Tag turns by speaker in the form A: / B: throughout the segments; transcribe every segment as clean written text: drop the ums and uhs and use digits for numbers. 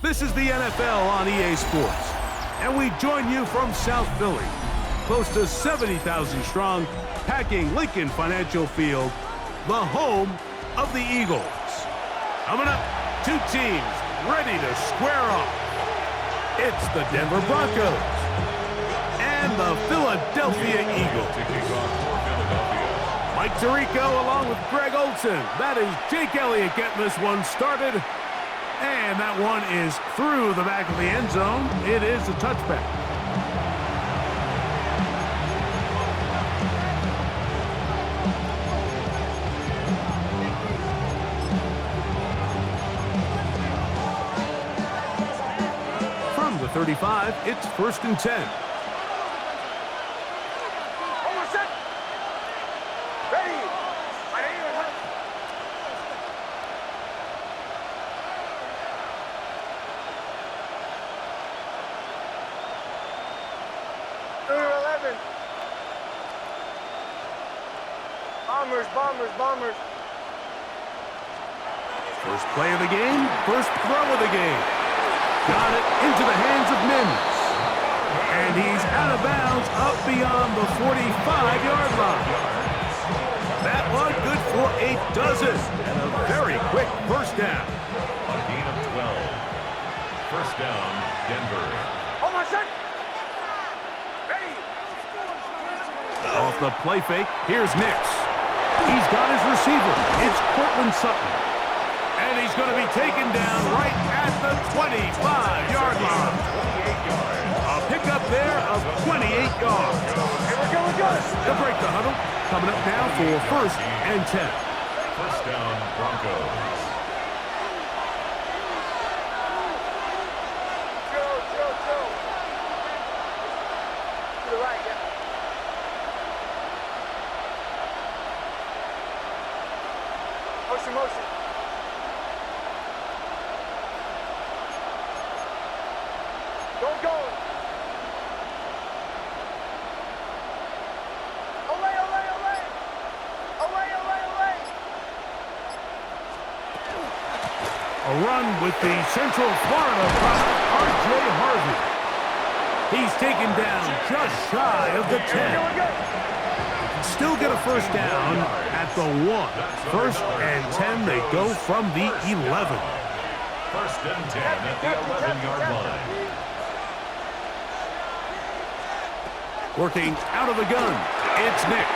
A: This is the NFL on EA Sports, and we join you from South Philly, close to 70,000 strong, packing Lincoln Financial Field, the home of the Eagles. Coming up, two teams ready to square off. It's the Denver Broncos and the Philadelphia Eagles. Mike Tirico along with Greg Olson. That is Jake Elliott getting this one started. And that one is through the back of the end zone. It is a touchback. From the 35, it's 1st and 10.
B: Bombers.
A: First play of the game, first throw of the game. Got it into the hands of Mims. And he's out of bounds up beyond the 45-yard line. That one good for a dozen. And a very quick first down.
C: A gain of 12. First down, Denver.
B: Hold on, set. Ready.
A: Off the play fake, here's Nix. He's got his receiver. It's Cortland Sutton. And he's going to be taken down right at the 25-yard line. A pickup there of 28 yards.
B: Here we go.
A: They'll break the huddle. Coming up now for 1st and 10.
C: First down, Broncos.
B: Joe. To the right, yeah. Motion. Don't go. Away.
A: A run with the Central Florida product, R.J. Harvey. He's taken down just shy of the 10. Still get a first down at the 1. 1st and 10, they go from the 11.
C: 1st and 10 at the 11-yard line.
A: Working out of the gun, it's Nix.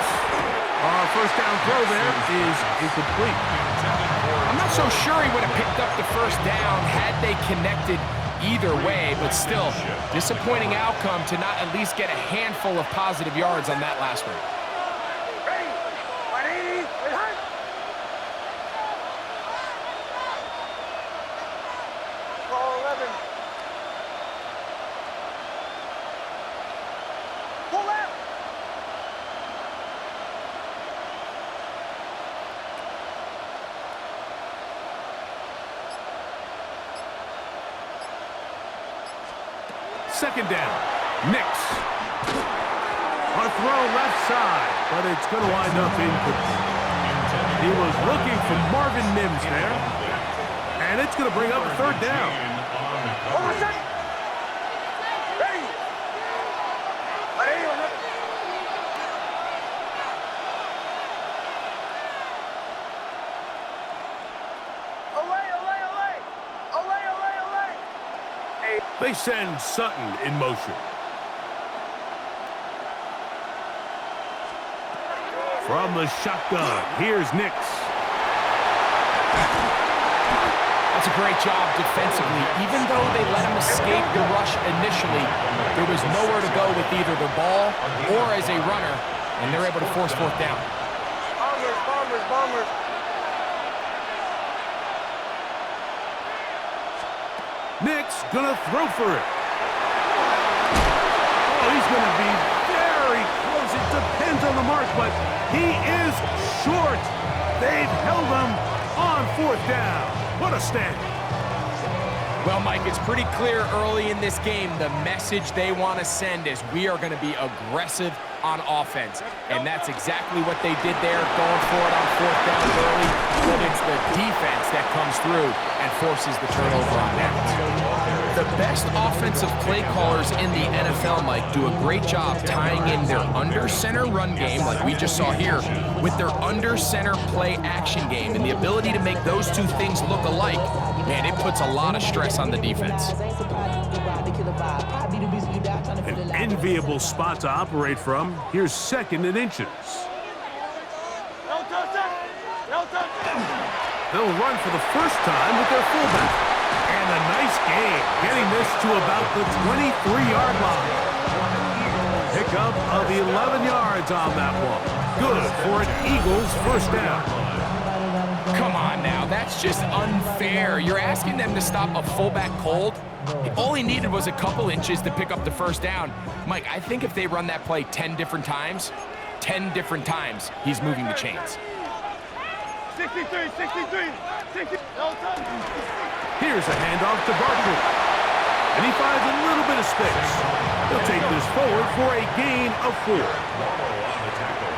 A: First down throw there is incomplete.
D: I'm not so sure he would have picked up the first down had they connected either way, but still, disappointing outcome to not at least get a handful of positive yards on that last one.
A: Second down, Nix. A throw left side, but it's going to wind up incomplete. He was looking for Marvin Mims there, and it's going to bring up a 3rd down. They send Sutton in motion. From the shotgun, here's Nix.
D: That's a great job defensively. Even though they let him escape the rush initially, there was nowhere to go with either the ball or as a runner, and they're able to force 4th down.
B: Bombers.
A: Nix gonna throw for it. Oh, he's gonna be very close. It depends on the mark, but he is short. They've held him on 4th down. What a stand.
D: Well, Mike, it's pretty clear early in this game the message they want to send is we are going to be aggressive on offense. And that's exactly what they did there, going for it on 4th down early. But it's the defense that comes through and forces the turnover on downs. The best offensive play callers in the NFL, Mike, do a great job tying in their under-center run game, like we just saw here, with their under-center play action game. And the ability to make those two things look alike, man, it puts a lot of stress on the defense.
A: An enviable spot to operate from. Here's 2nd and inches. They'll run for the first time with their fullback. And a nice gain, getting this to about the 23-yard line. Pickup of 11 yards on that one. Good for an Eagles first down.
D: Come on now, that's just unfair. You're asking them to stop a fullback cold? All he needed was a couple inches to pick up the first down. Mike, I think if they run that play 10 different times, he's moving the chains.
B: 63, 60.
A: Here's a handoff to Barkley. And he finds a little bit of space. He'll take this forward for a gain of 4.
C: On the tackle.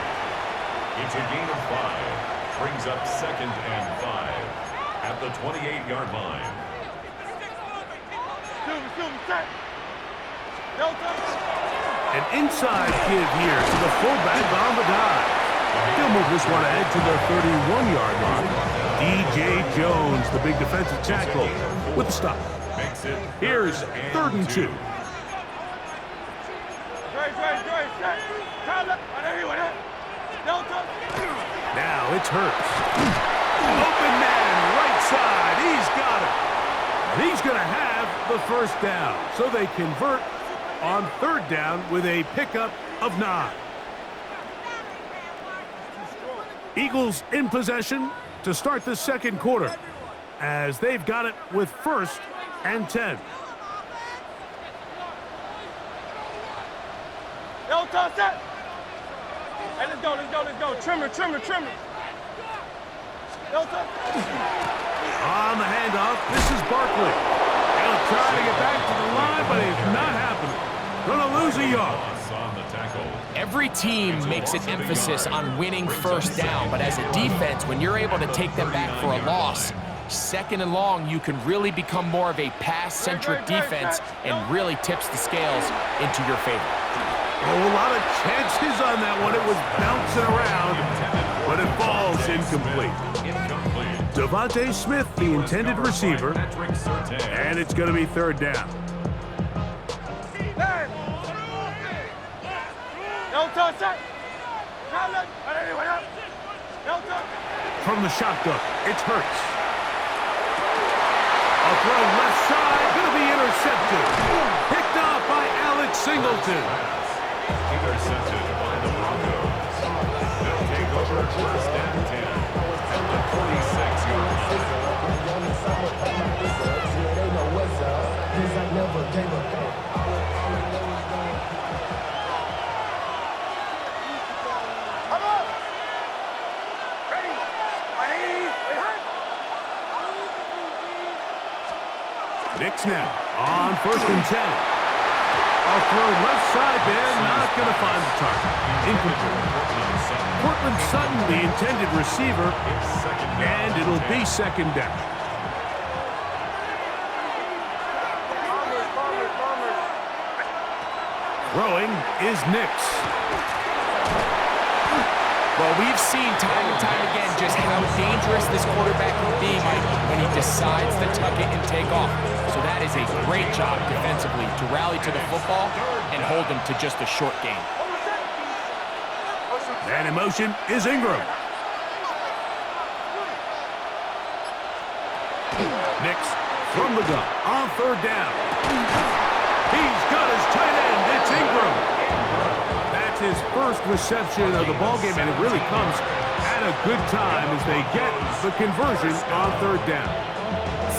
C: It's a gain of 5. Brings up 2nd and 5 at the 28-yard line.
A: An inside give here to the fullback on the dive. He'll move this one ahead to the 31-yard line. DJ Jones, the big defensive tackle, with the stop. Here's 3rd and 2. Now it's Hurts. Open man, right side. He's got it. And he's going to have the first down. So they convert on 3rd down with a pickup of 9. Eagles in possession to start the 2nd quarter, as they've got it with 1st and 10.
B: Yo, toss that. Hey, let's go. Trimmer. Yo, toss.
A: On the handoff, this is Barkley. He'll try to get back to the line, but it's not happening. Gonna lose a yard.
C: On the tackle.
D: Every team makes an emphasis on winning first down, but as a defense, when you're able to take them back for a loss, 2nd and long, you can really become more of a pass-centric defense and really tips the scales into your favor.
A: Oh, a lot of chances on that one. It was bouncing around, but it falls incomplete. Devontae Smith, the intended receiver, and it's going to be 3rd down. From the shotgun, it's Hurts. A throw left side, going to be intercepted. Picked off by Alex Singleton.
C: Intercepted by the Broncos. They'll take over 1st and 10 at the 46-yard line.
A: Knicks now on 1st and 10. A throw left side there, not going to find the target. Incomplete. Cortland Sutton, the intended receiver, and it'll be 2nd down. Throwing is Nix.
D: Well, we've seen time and time again just how dangerous this quarterback can be, Mike, when he decides to tuck it and take off. So that is a great job defensively to rally to the football and hold him to just a short gain.
A: And in motion is Ingram. Nix from the gun on 3rd down. He's got his tight end. It's Ingram. That's his first reception of the ballgame, and it really comes at a good time as they get the conversion on 3rd down.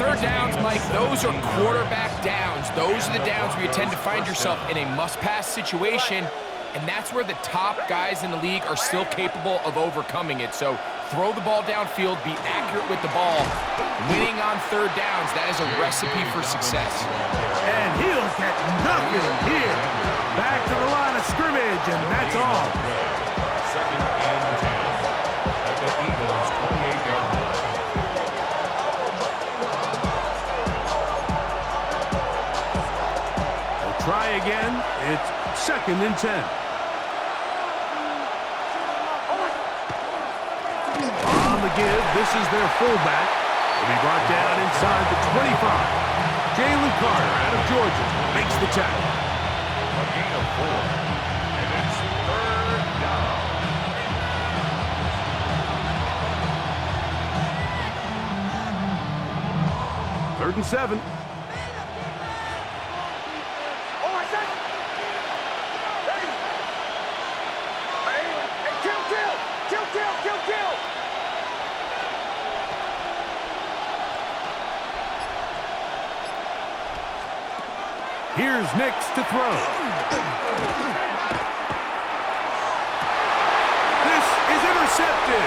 D: 3rd downs, Mike, those are quarterback downs. Those are the downs where you tend to find yourself in a must-pass situation, and that's where the top guys in the league are still capable of overcoming it. So throw the ball downfield, be accurate with the ball. Winning on 3rd downs, that is a recipe for success.
A: And he'll get nothing here. Back to the line of scrimmage, and that's all.
C: 2nd and 10 at the Eagles' 28-yard line.
A: try again. It's 2nd and 10. On the give, this is their fullback. Will be brought down inside the 25. Jalen Carter out of Georgia makes the tackle.
C: A gain of 4. And it's 3rd down.
A: Third and 7.
B: Kill!
A: Here's Nix to throw. This is intercepted.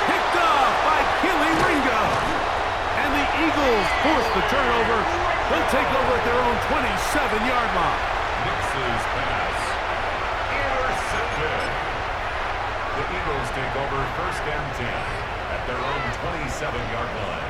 A: Picked off by Keely Ringo. And the Eagles force the turnover. They'll take over at their own 27-yard line.
C: Nix's pass. Intercepted. The Eagles take over 1st and 10 at their own 27-yard line.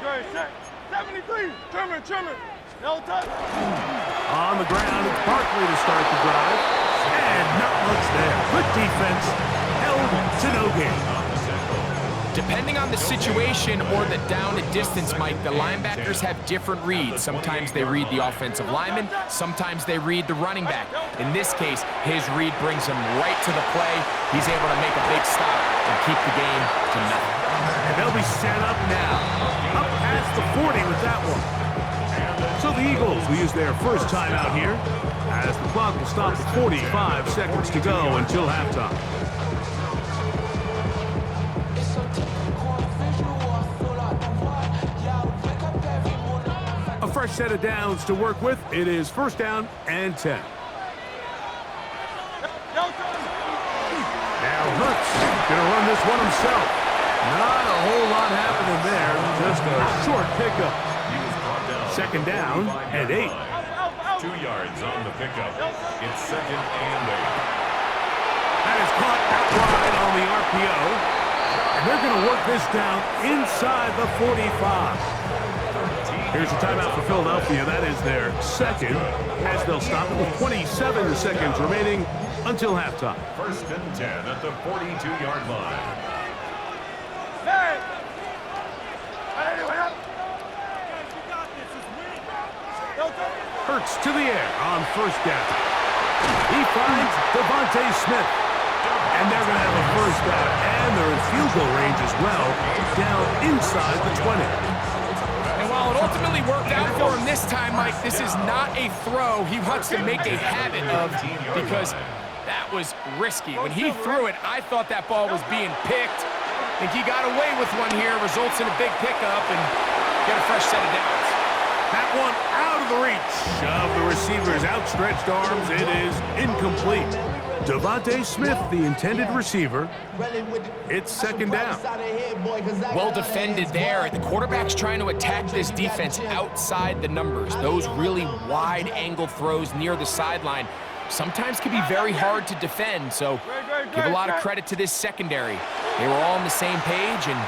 B: Great. 73. Trimmer. No touch.
A: On the ground, it's Barkley to start the drive. And not much there. Good defense. Held to no gain.
D: Depending on the situation or the down and distance, Mike, the linebackers have different reads. Sometimes they read the offensive lineman. Sometimes they read the running back. In this case, his read brings him right to the play. He's able to make a big stop and keep the game to nothing.
A: And they'll be set up now. Up past the 40 with that one. So the Eagles will use their first timeout here, as the clock will stop at 45 seconds to go until halftime. A fresh set of downs to work with. It is 1st down and 10. Now Hurts gonna run this one himself. Not a whole lot happening there. Just a short pickup.
C: He was brought down.
A: 2nd down and 8.
C: 2 yards on the pickup. It's 2nd and 8.
A: That is caught out wide on the RPO. And they're going to work this down inside the 45. Here's a timeout for Philadelphia. That is their 2nd, as they'll stop it with 27 seconds remaining until halftime.
C: 1st and 10 at the 42-yard line.
A: Hurts to the air on 1st down. He finds Devontae Smith. And they're going to have a 1st down. And they're in field goal range as well, down inside the 20.
D: And while it ultimately worked out for him this time, Mike, this is not a throw he wants to make a habit of, because that was risky. When he threw it, I thought that ball was being picked. I think he got away with one here, results in a big pickup, and get a fresh set of downs.
A: That one out of the reach of the receiver's outstretched arms. It is incomplete. Devontae Smith, the intended receiver. It's 2nd down.
D: Well defended there. The quarterback's trying to attack this defense outside the numbers. Those really wide angle throws near the sideline sometimes can be very hard to defend, so give a lot of credit to this secondary. They were all on the same page, and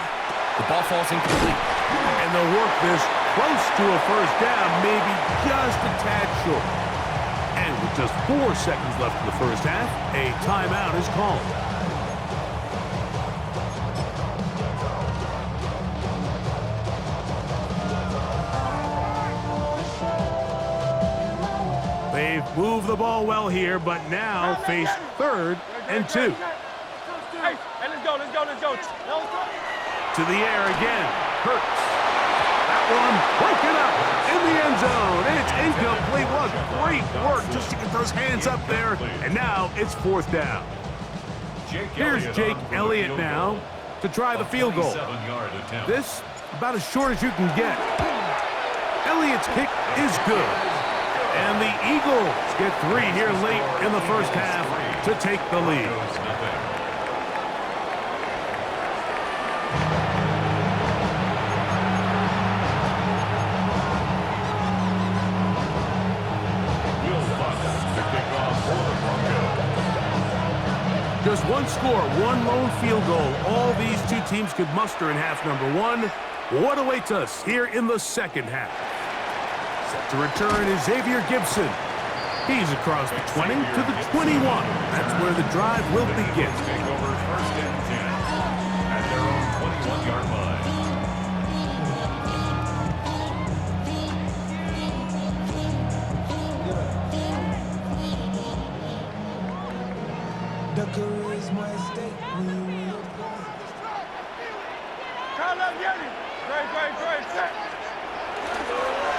D: the ball falls incomplete.
A: And they'll work this close to a 1st down, maybe just a tad short. And with just 4 seconds left in the 1st half, a timeout is called. They've moved the ball well here, but now face 3rd and 2.
B: Hey, let's go.
A: To the air again. Hurts. That one broken up in the end zone. It's incomplete. What great work just to get those hands up there. And now it's 4th down. Here's Jake Elliott now to try the field goal. This about as short as you can get. Elliott's kick is good. And the Eagles get 3 here late in the 1st half to take the lead. Just one score, one lone field goal. All these two teams could muster in half number one. What awaits us here in the second half? Set to return is Xavier Gibson. He's across the 20 to the 21. That's where the drive will begin.
C: Take over first and 10 at their own 21-yard line.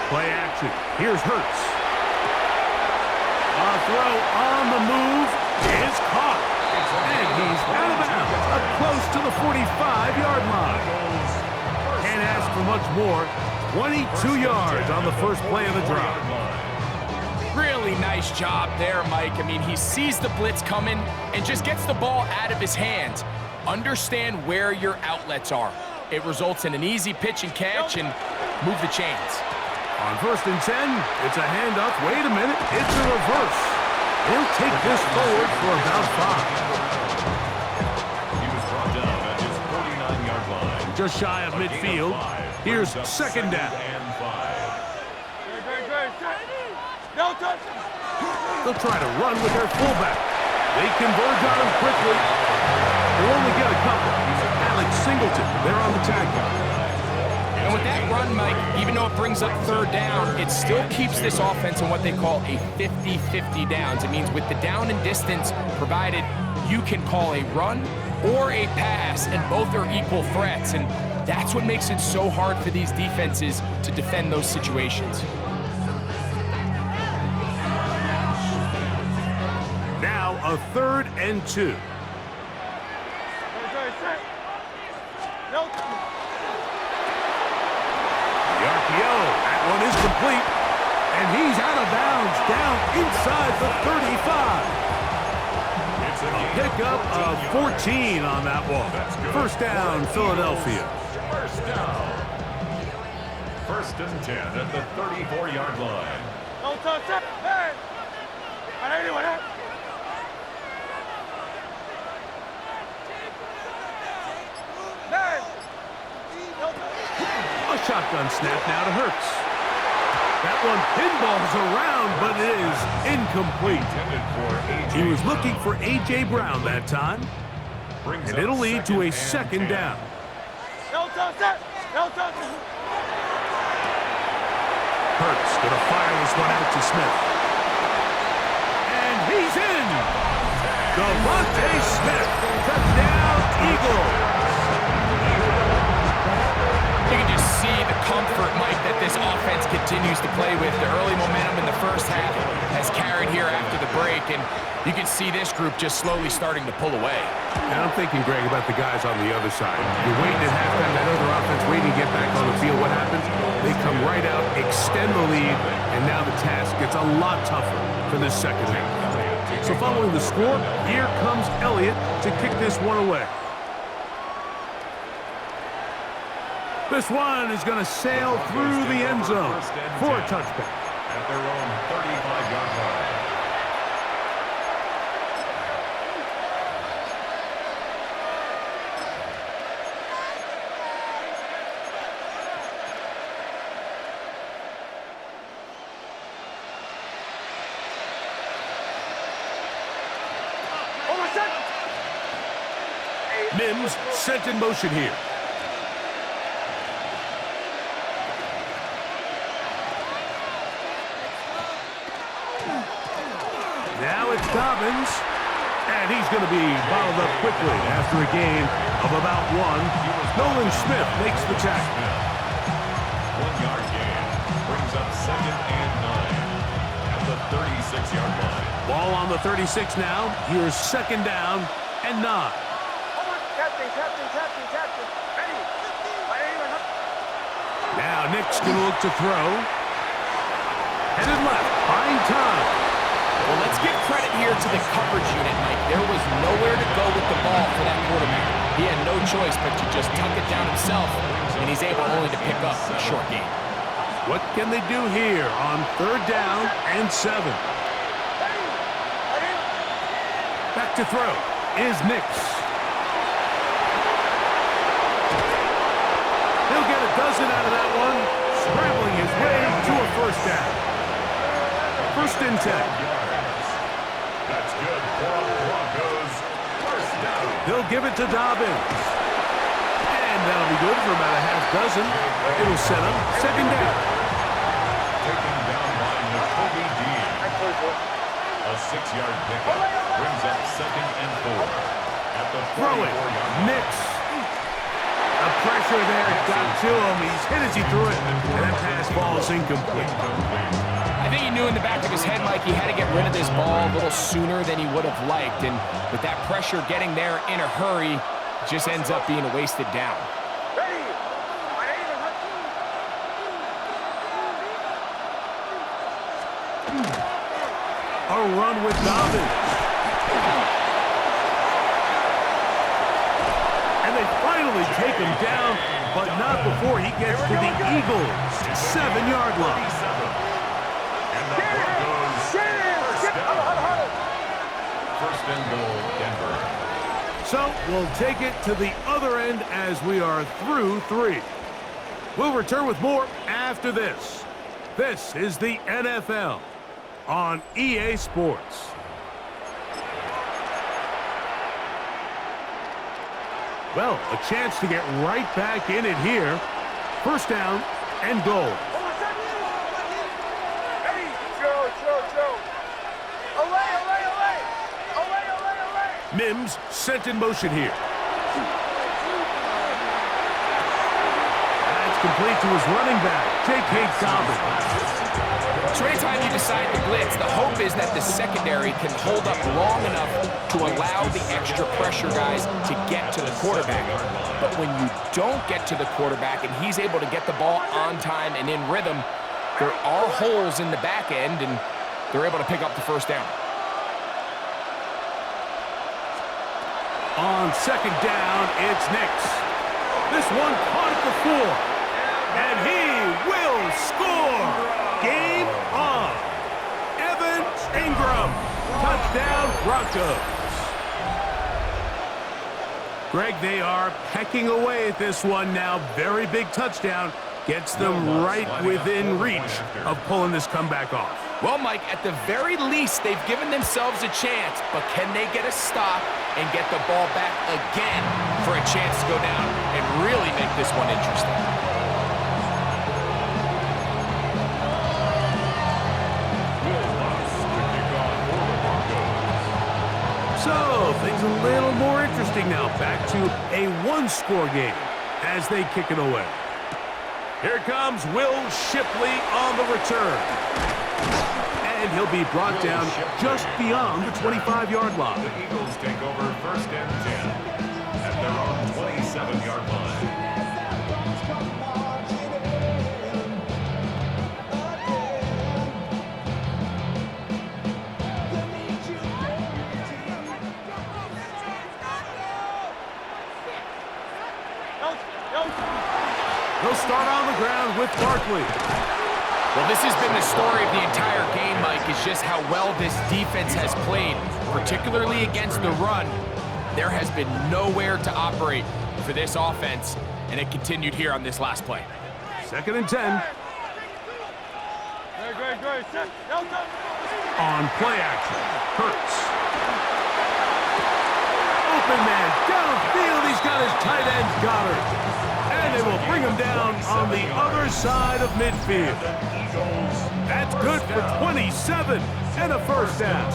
A: Play action. Here's Hurts. A throw on the move is caught. And he's out of bounds, up close to the 45-yard line. Can't ask for much more. 22 yards on the first play of the drive.
D: Really nice job there, Mike. I mean, he sees the blitz coming and just gets the ball out of his hands. Understand where your outlets are. It results in an easy pitch and catch and move the chains.
A: On first and 10, it's a handoff. Wait a minute, it's a reverse. He'll take this forward for about 5.
C: He was brought down at his 49-yard line.
A: Just shy of midfield. Here's second down.
C: And 5.
B: No touch.
A: They'll try to run with their fullback. They converge on him quickly. They'll only get a couple. Alex Singleton, they're on the tackle.
D: And with that run, Mike, even though it brings up third down, it still keeps this offense in what they call a 50-50 downs. It means with the down and distance provided, you can call a run or a pass, and both are equal threats. And that's what makes it so hard for these defenses to defend those situations.
A: Now a 3rd and 2.
B: No.
A: The RPO, that one is complete. And he's out of bounds, down inside the 35.
C: It's a
A: Pickup of 14 on that one. First down, Philadelphia.
C: First down. First and 10 at the 34-yard line.
B: No touch. Hey. Anyone?
A: A shotgun snap now to Hurts. That one pinballs around, but it is incomplete. He was looking for A.J. Brown that time. And it'll lead to a second down.
B: No touch. No touch.
A: Hurts gonna fire this one out to Smith. And he's in! Devontae Smith, touchdown Eagles!
D: You can just see the comfort, Mike, that this offense continues to play with. The early momentum in the first half has carried here after the break, and you can see this group just slowly starting to pull away.
A: And I'm thinking, Greg, about the guys on the other side. You're waiting at halftime, that other offense waiting to get back on the field. What happens? They come right out, extend the lead, and now the task gets a lot tougher for this second half. So following the score, here comes Elliott to kick this one away. This one is going to sail through the end zone for a touchback.
C: At their own 35-yard line.
A: Mims sent in motion here. Now it's Dobbins, and he's going to be bottled up quickly after a gain of about 1. Nolan Smith makes the tackle.
C: 1-yard gain brings up second and 9 at the 36-yard line.
A: Ball on the 36 now. Here's second down and 9.
B: Captain. Ready.
A: Now Nick's going to look to throw. Headed left, buying time.
D: Well, let's give credit here to the coverage unit, Mike. There was nowhere to go with the ball for that quarterback. He had no choice but to just tuck it down himself, and he's able only to pick up a short gain.
A: What can they do here on 3rd down and 7? Back to throw. is Nix. He'll get a dozen out of that one, scrambling his way to a first down. 1st and 10.
C: That's good for Broncos. First down.
A: They'll give it to Dobbins. And that'll be good for about a half dozen. It'll set up 2nd down.
C: Taken down by Nakobe Dean. A 6-yard pickup brings up 2nd and 4. At the
A: Throw it.
C: 44-yard
A: Nix. The pressure there got to him. He's hit as he threw it, and that pass ball is incomplete.
D: I think he knew in the back of his head, Mike, he had to get rid of this ball a little sooner than he would have liked. And with that pressure getting there in a hurry, it just ends up being a wasted down.
A: A run with Dobbins. And they finally take him down, but not before he gets to the Eagles' 7-yard line.
C: And the Broncos first down. 1st and goal, Denver.
A: So we'll take it to the other end as we are through 3. We'll return with more after this. This is the NFL on EA Sports. Well, a chance to get right back in it here. 1st down and goal. Mims sent in motion here. That's complete to his running back, J.K. Dobbins.
D: So anytime you decide to blitz, the hope is that the secondary can hold up long enough to allow the extra pressure guys to get to the quarterback. But when you don't get to the quarterback and he's able to get the ball on time and in rhythm, there are holes in the back end, and they're able to pick up the 1st down.
A: On 2nd down, it's Nix. This one caught at the 4. And he will score. Game on. Evan Ingram. Touchdown, Broncos. Greg, they are pecking away at this one now. Very big touchdown. Gets them right within reach of pulling this comeback off.
D: Well, Mike, at the very least, they've given themselves a chance, but can they get a stop and get the ball back again for a chance to go down and really make this one interesting?
A: So, things a little more interesting now. Back to a 1-score game as they kick it away. Here comes Will Shipley on the return. And he'll be brought down just beyond the 25-yard line.
C: The Eagles take over 1st and 10 at their own 27-yard line.
A: He'll start on the ground with Barkley.
D: Well, this has been the story of the entire game, Mike, is just how well this defense has played, particularly against the run. There has been nowhere to operate for this offense, and it continued here on this last play.
A: 2nd and 10. On play action, Hurts. Open man downfield. He's got his tight end Goddard. And they will bring him down on the other side of midfield. That's good for 27 and a 1st down.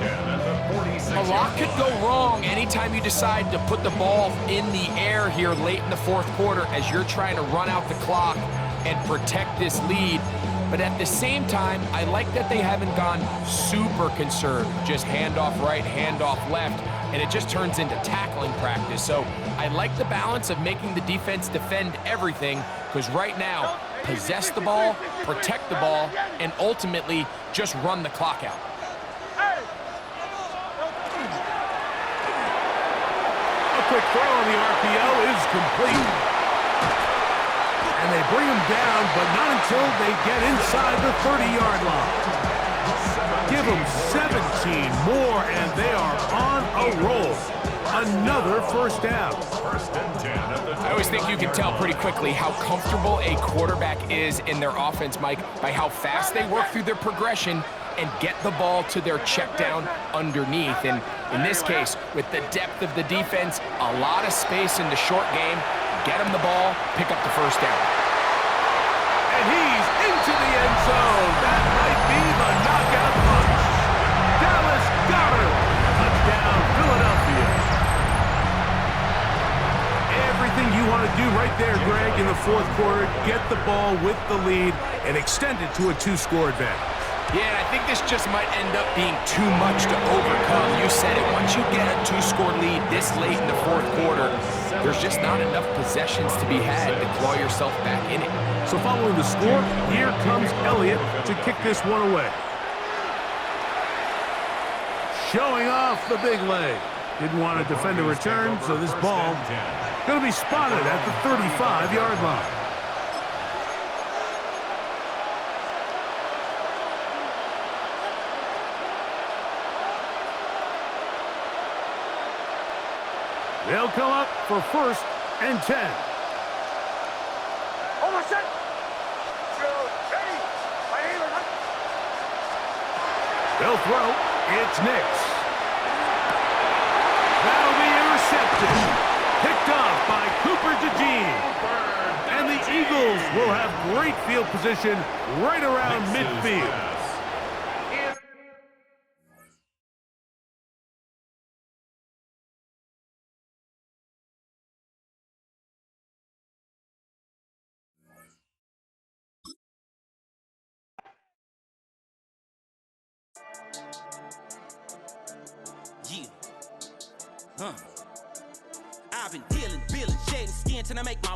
D: A lot could go wrong anytime you decide to put the ball in the air here late in the 4th quarter as you're trying to run out the clock and protect this lead. But at the same time, I like that they haven't gone super conserved. Just handoff right, handoff left, and it just turns into tackling practice. So I like the balance of making the defense defend everything, because right now, possess the ball, protect the ball, and ultimately just run the clock out.
A: A quick throw on the RPO is complete. And they bring him down, but not until they get inside the 30-yard line. Give them 17 more, and they are on a roll. another first down.
C: First and 10 at the 20.
D: I always think you can tell pretty quickly how comfortable a quarterback is in their offense, Mike, by how fast they work through their progression and get the ball to their check down underneath. And in this case, with the depth of the defense, a lot of space in the short game, get them the ball, pick up the first down.
A: And he's into the end zone. That might be the knockout punch. Dallas Goedert. Touchdown, Philadelphia. Everything you want to do right there, Greg, in the fourth quarter, get the ball with the lead and extend it to a two-score advantage.
D: Yeah, and I think this just might end up being too much to overcome. You said it. Once you get a two-score lead this late in the fourth quarter, there's just not enough possessions to be had to claw yourself back in it.
A: So following the score, here comes Elliott to kick this one away. Showing off the big leg. Didn't want to defend a return, so this ball going to be spotted at the 35-yard line. They'll come up for first and 10.
B: Hold on, set. Ready.
A: They'll throw. It's Nix. That'll be intercepted. Picked off by Cooper DeJean. And the Eagles will have great field position right around midfield.
E: Yeah. I've been dealing, shedding skin till I make my